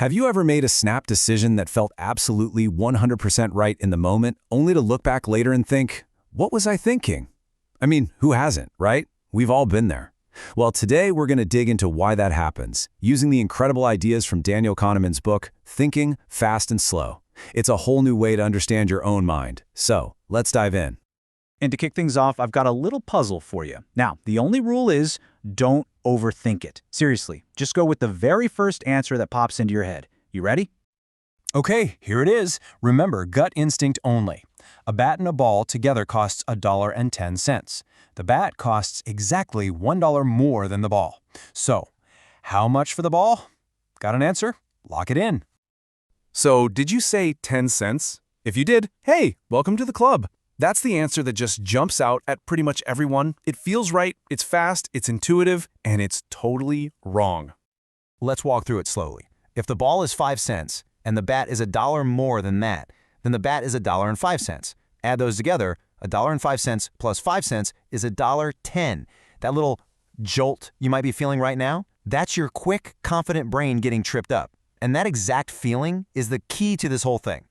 Have you ever made a snap decision that felt absolutely 100% right in the moment, only to look back later and think, what was I thinking? I mean, who hasn't, right? We've all been there. Well, today we're going to dig into why that happens, using the incredible ideas from Daniel Kahneman's book, Thinking, Fast and Slow. It's a whole new way to understand your own mind. So, let's dive in. And to kick things off, I've got a little puzzle for you. Now, the only rule is don't overthink it. Seriously, just go with the very first answer that pops into your head. You ready? Okay, here it is. Remember, gut instinct only. A bat and a ball together costs $1.10. The bat costs exactly $1 more than the ball. So, how much for the ball? Got an answer? Lock it in. So, did you say 10 cents? If you did, hey, welcome to the club. That's the answer that just jumps out at pretty much everyone. It feels right, it's fast, it's intuitive, and it's totally wrong. Let's walk through it slowly. If the ball is 5 cents and the bat is $1 more than that, then the bat is $1.05. Add those together, $1.05 plus 5 cents is $1.10. That little jolt you might be feeling right now, that's your quick, confident brain getting tripped up. And that exact feeling is the key to this whole thing.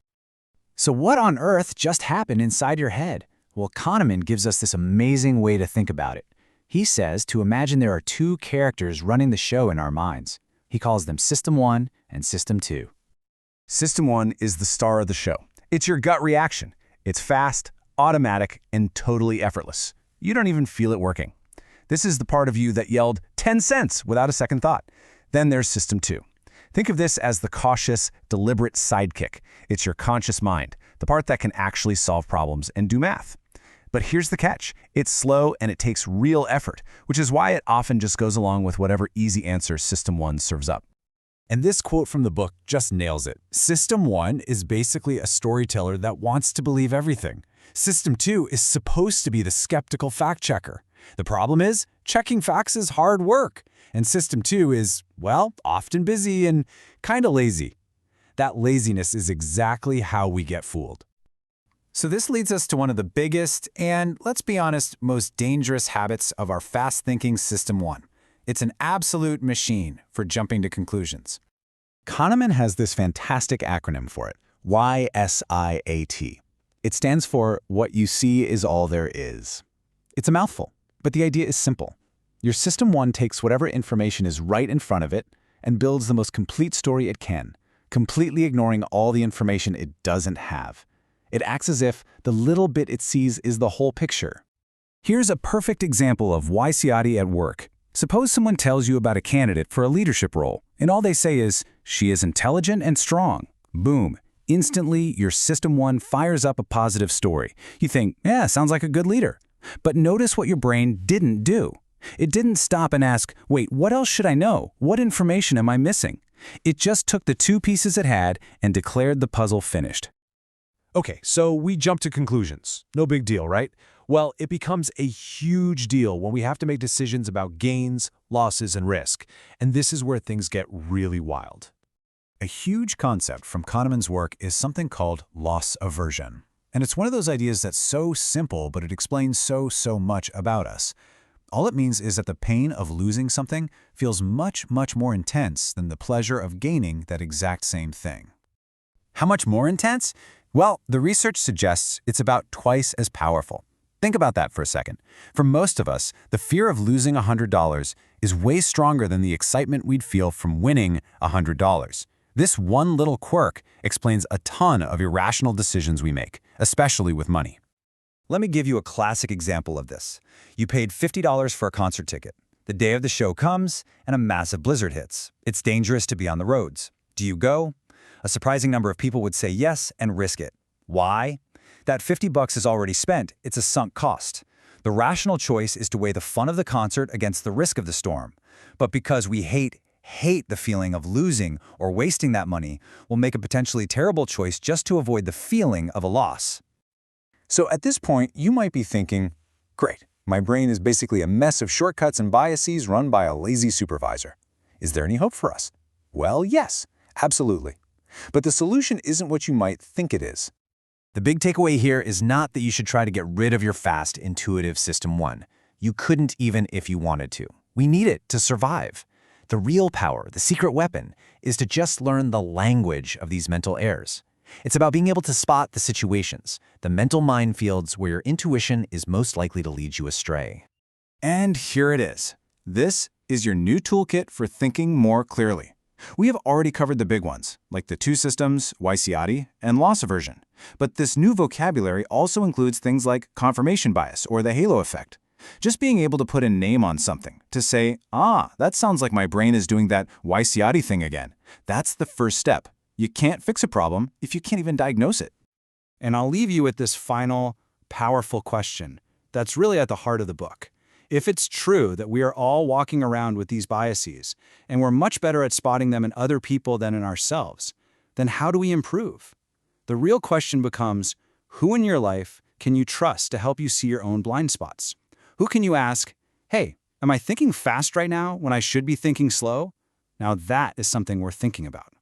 So what on earth just happened inside your head? Well, Kahneman gives us this amazing way to think about it. He says to imagine there are two characters running the show in our minds. He calls them System 1 and System 2. System 1 is the star of the show. It's your gut reaction. It's fast, automatic, and totally effortless. You don't even feel it working. This is the part of you that yelled 10 cents without a second thought. Then there's System 2. Think of this as the cautious, deliberate sidekick. It's your conscious mind, the part that can actually solve problems and do math. But here's the catch. It's slow and it takes real effort, which is why it often just goes along with whatever easy answer System 1 serves up. And this quote from the book just nails it. System 1 is basically a storyteller that wants to believe everything. System 2 is supposed to be the skeptical fact-checker. The problem is, checking facts is hard work. And System 2 is, well, often busy and kind of lazy. That laziness is exactly how we get fooled. So this leads us to one of the biggest and, let's be honest, most dangerous habits of our fast-thinking System 1. It's an absolute machine for jumping to conclusions. Kahneman has this fantastic acronym for it, YSIAT. It stands for What You See Is All There Is. It's a mouthful, but the idea is simple. Your System 1 takes whatever information is right in front of it and builds the most complete story it can, completely ignoring all the information it doesn't have. It acts as if the little bit it sees is the whole picture. Here's a perfect example of YSIAT at work. Suppose someone tells you about a candidate for a leadership role, and all they say is, she is intelligent and strong. Boom. Instantly, your System 1 fires up a positive story. You think, yeah, sounds like a good leader. But notice what your brain didn't do. It didn't stop and ask, wait, what else should I know? What information am I missing? It just took the two pieces it had and declared the puzzle finished. Okay, so we jump to conclusions. No big deal, right? Well, it becomes a huge deal when we have to make decisions about gains, losses, and risk. And this is where things get really wild. A huge concept from Kahneman's work is something called loss aversion. And it's one of those ideas that's so simple, but it explains so much about us. All it means is that the pain of losing something feels much more intense than the pleasure of gaining that exact same thing. How much more intense? Well, the research suggests it's about twice as powerful. Think about that for a second. For most of us, the fear of losing $100 is way stronger than the excitement we'd feel from winning $100. This one little quirk explains a ton of irrational decisions we make, especially with money. Let me give you a classic example of this. You paid $50 for a concert ticket. The day of the show comes, and a massive blizzard hits. It's dangerous to be on the roads. Do you go? A surprising number of people would say yes and risk it. Why? That $50 is already spent. It's a sunk cost. The rational choice is to weigh the fun of the concert against the risk of the storm. But because we hate the feeling of losing or wasting that money, we'll make a potentially terrible choice just to avoid the feeling of a loss. So at this point, you might be thinking, great, my brain is basically a mess of shortcuts and biases run by a lazy supervisor. Is there any hope for us? Well, yes, absolutely. But the solution isn't what you might think it is. The big takeaway here is not that you should try to get rid of your fast, intuitive System 1. You couldn't even if you wanted to. We need it to survive. The real power, the secret weapon, is to just learn the language of these mental errors. It's about being able to spot the situations, the mental minefields where your intuition is most likely to lead you astray. And here it is. This is your new toolkit for thinking more clearly. We have already covered the big ones, like the two systems, Wysiati, and loss aversion. But this new vocabulary also includes things like confirmation bias or the halo effect. Just being able to put a name on something, to say, that sounds like my brain is doing that Wysiati thing again. That's the first step. You can't fix a problem if you can't even diagnose it. And I'll leave you with this final, powerful question that's really at the heart of the book. If it's true that we are all walking around with these biases, and we're much better at spotting them in other people than in ourselves, then how do we improve? The real question becomes, who in your life can you trust to help you see your own blind spots? Who can you ask, hey, am I thinking fast right now when I should be thinking slow? Now that is something worth thinking about.